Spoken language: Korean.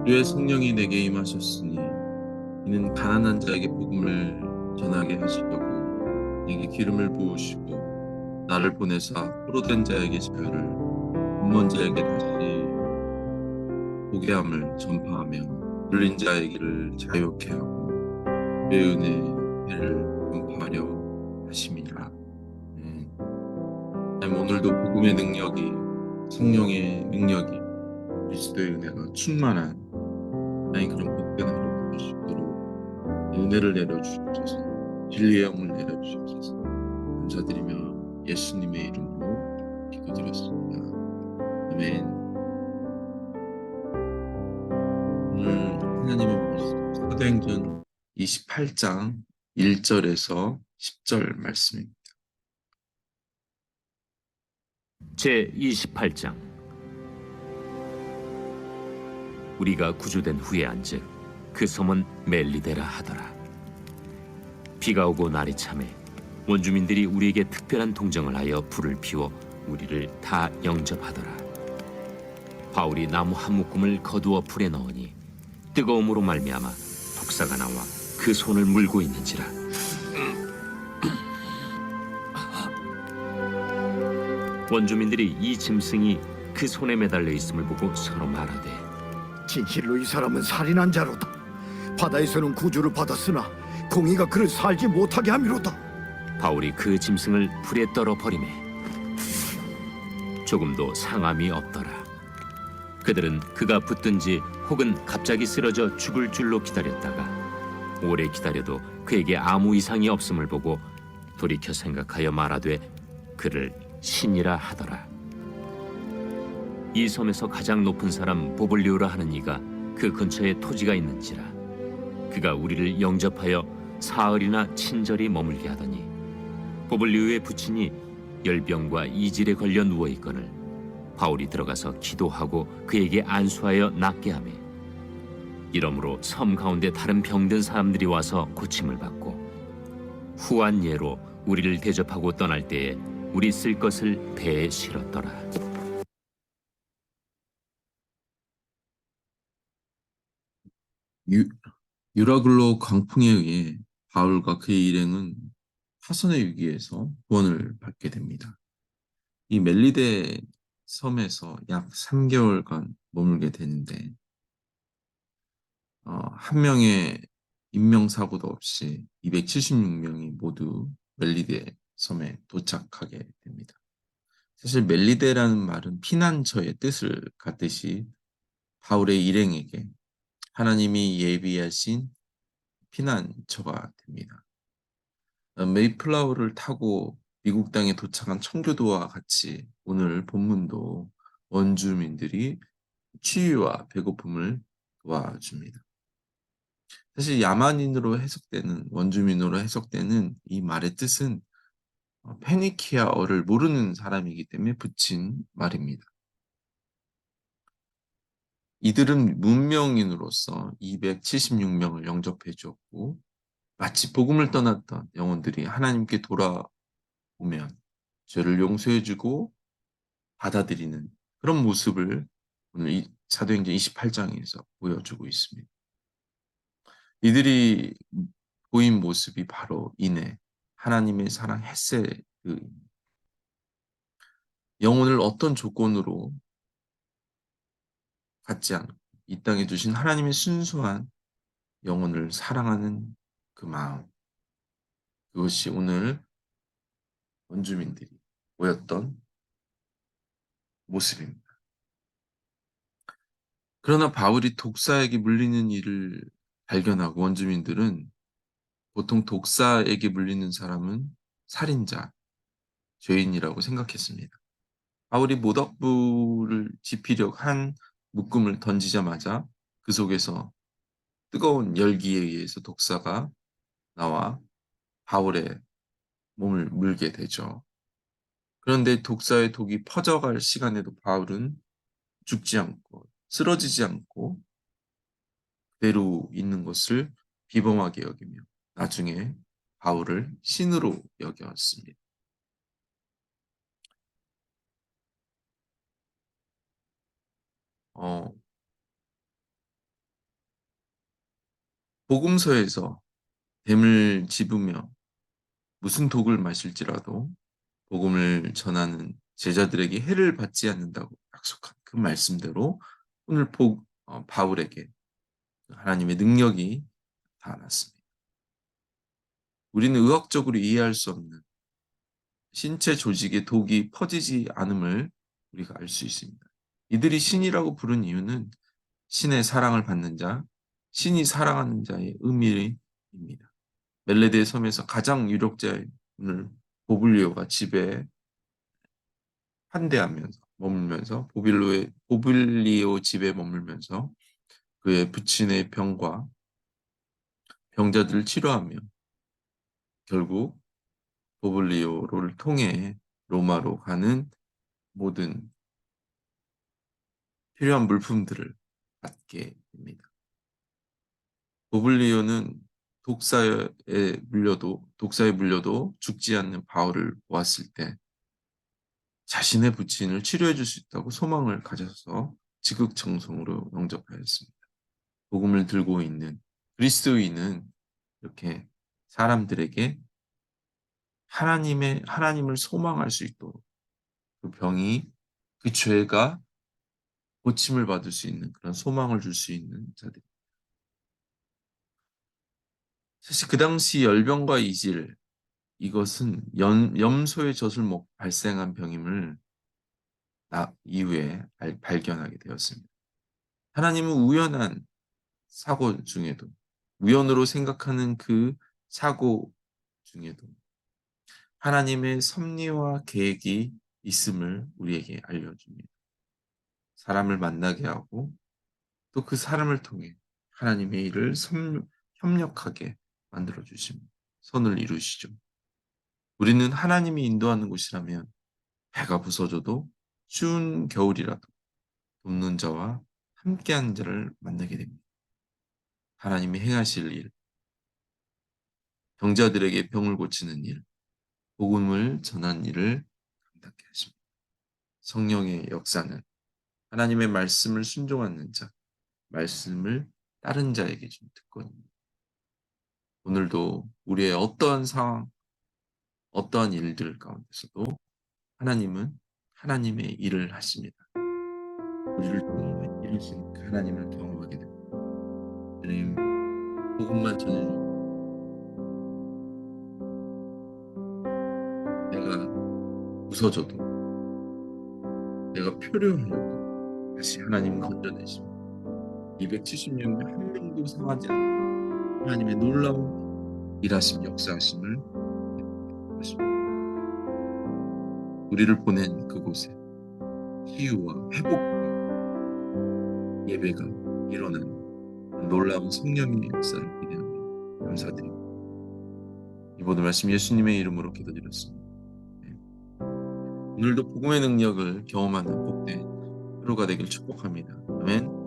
주의 성령이 내게 임하셨으니 이는 가난한 자에게 복음을 전하게 하시려고 내게 기름을 부으시고 나를 보내사 포로된 자에게 자유를 군먼 자에게 다시 보게 함을 전파하며 눌린 자에게를 자유케 하고 주의 은혜를 전파하려 하심이라. 하나님, 오늘도 복음의 능력이, 성령의 능력이, 그리스도의 은혜가 충만한 하나님 그런 복된 하루 되실 수 있도록 은혜를 내려주셔서 진리의 영을 내려주셔서 감사드리며 예수님의 이름으로 기도드렸습니다. 아멘. 오늘 하나님의 말씀 사도행전 28장 1절에서 10절 말씀입니다. 제 28장. 우리가 구주된 후에 안즉 그 섬은 멜리데라 하더라. 비가 오고 날이 참해 원주민들이 우리에게 특별한 동정을 하여 불을 피워 우리를 다 영접하더라. 바울이 나무 한 묶음을 거두어 불에 넣으니 뜨거움으로 말미암아 독사가 나와 그 손을 물고 있는지라. 원주민들이 이 짐승이 그 손에 매달려 있음을 보고 서로 말하되, 진실로 이 사람은 살인한 자로다. 바다에서는 구주를 받았으나 공의가 그를 살지 못하게 함이로다. 바울이 그 짐승을 불에 떨어 버리매 조금도 상함이 없더라. 그들은 그가 붙든지 혹은 갑자기 쓰러져 죽을 줄로 기다렸다가 오래 기다려도 그에게 아무 이상이 없음을 보고 돌이켜 생각하여 말하되 그를 신이라 하더라. 이 섬에서 가장 높은 사람 보블리오라 하는 이가 그 근처에 토지가 있는지라. 그가 우리를 영접하여 사흘이나 친절히 머물게 하더니 보블리오의 부친이 열병과 이질에 걸려 누워 있거늘 바울이 들어가서 기도하고 그에게 안수하여 낫게 하매 이러므로 섬 가운데 다른 병든 사람들이 와서 고침을 받고 후한 예로 우리를 대접하고 떠날 때에 우리 쓸 것을 배에 실었더라. 유라글로 광풍에 의해 바울과 그의 일행은 파선의 위기에서 구원을 받게 됩니다. 이 멜리데 섬에서 약 3개월간 머물게 되는데 한 명의 인명사고도 없이 276명이 모두 멜리데 섬에 도착하게 됩니다. 사실 멜리데라는 말은 피난처의 뜻을 갖듯이 바울의 일행에게 하나님이 예비하신 피난처가 됩니다. 메이플라워를 타고 미국 땅에 도착한 청교도와 같이 오늘 본문도 원주민들이 치유와 배고픔을 도와줍니다. 사실 야만인으로 해석되는, 원주민으로 해석되는 이 말의 뜻은 페니키아어를 모르는 사람이기 때문에 붙인 말입니다. 이들은 문명인으로서 276명을 영접해 주었고 마치 복음을 떠났던 영혼들이 하나님께 돌아오면 죄를 용서해 주고 받아들이는 그런 모습을 오늘 이 사도행전 28장에서 보여주고 있습니다. 이들이 보인 모습이 바로 이내 하나님의 사랑 헤세드, 영혼을 어떤 조건으로 갖지 않고 이 땅에 두신 하나님의 순수한 영혼을 사랑하는 그 마음, 그것이 오늘 원주민들이 보였던 모습입니다. 그러나 바울이 독사에게 물리는 일을 발견하고 원주민들은 보통 독사에게 물리는 사람은 살인자, 죄인이라고 생각했습니다. 바울이 모닥불을 지피려 한 묶음을 던지자마자 그 속에서 뜨거운 열기에 의해서 독사가 나와 바울의 몸을 물게 되죠. 그런데 독사의 독이 퍼져갈 시간에도 바울은 죽지 않고 쓰러지지 않고 그대로 있는 것을 비범하게 여기며 나중에 바울을 신으로 여겼습니다. 어, 복음서에서 뱀을 집으며 무슨 독을 마실지라도 복음을 전하는 제자들에게 해를 받지 않는다고 약속한 그 말씀대로 오늘 바울에게 하나님의 능력이 닿았습니다. 우리는 의학적으로 이해할 수 없는 신체 조직에 독이 퍼지지 않음을 우리가 알 수 있습니다. 이들이 신이라고 부른 이유는 신의 사랑을 받는 자, 신이 사랑하는 자의 의미입니다. 멜레데 섬에서 가장 유력자인 보블리오가 집에 환대하면서 머물면서 보블리오 집에 머물면서 그의 부친의 병과 병자들을 치료하며 결국 보블리오를 통해 로마로 가는 모든 필요한 물품들을 받게 됩니다. 보블리오는 독사에 물려도 죽지 않는 바울을 보았을 때 자신의 부친을 치료해 줄 수 있다고 소망을 가져서 지극정성으로 영접하였습니다. 복음을 들고 있는 그리스도인은 이렇게 사람들에게 하나님을 소망할 수 있도록 그 병이, 그 죄가 고침을 받을 수 있는 그런 소망을 줄 수 있는 자들. 사실 그 당시 열병과 이질, 이것은 염소의 젖을 먹고 발생한 병임을 이후에 발견하게 되었습니다. 하나님은 우연한 사고 중에도, 우연으로 생각하는 그 사고 중에도 하나님의 섭리와 계획이 있음을 우리에게 알려줍니다. 사람을 만나게 하고 또 그 사람을 통해 하나님의 일을 협력하게 만들어 주십니다. 선을 이루시죠. 우리는 하나님이 인도하는 곳이라면 배가 부서져도 추운 겨울이라도 돕는 자와 함께하는 자를 만나게 됩니다. 하나님이 행하실 일, 병자들에게 병을 고치는 일, 복음을 전한 일을 감당케 하십니다. 성령의 역사는 하나님의 말씀을 순종하는 자, 말씀을 따른 자에게 준 특권입니다. 오늘도 우리의 어떠한 상황, 어떠한 일들 가운데서도 하나님은 하나님의 일을 하십니다. 우리를 통해 이루신 그 하나님을 경험하게 됩니다. 하나님, 복음만 전해주고 내가 부서져도, 내가 표류하여도 다시 하나님은 건져내십니다. 276년 한 명도 상하지 않는 하나님의 놀라운 일하심, 역사하심을 보십니다. 우리를 보낸 그곳에 치유와 회복과 예배가 일어나는 놀라운 성령의 역사를 기대하며 감사드립니다. 이 모든 말씀 예수님의 이름으로 기도드렸습니다. 네. 오늘도 복음의 능력을 경험하는 복된 하루가 되길 축복합니다. 아멘.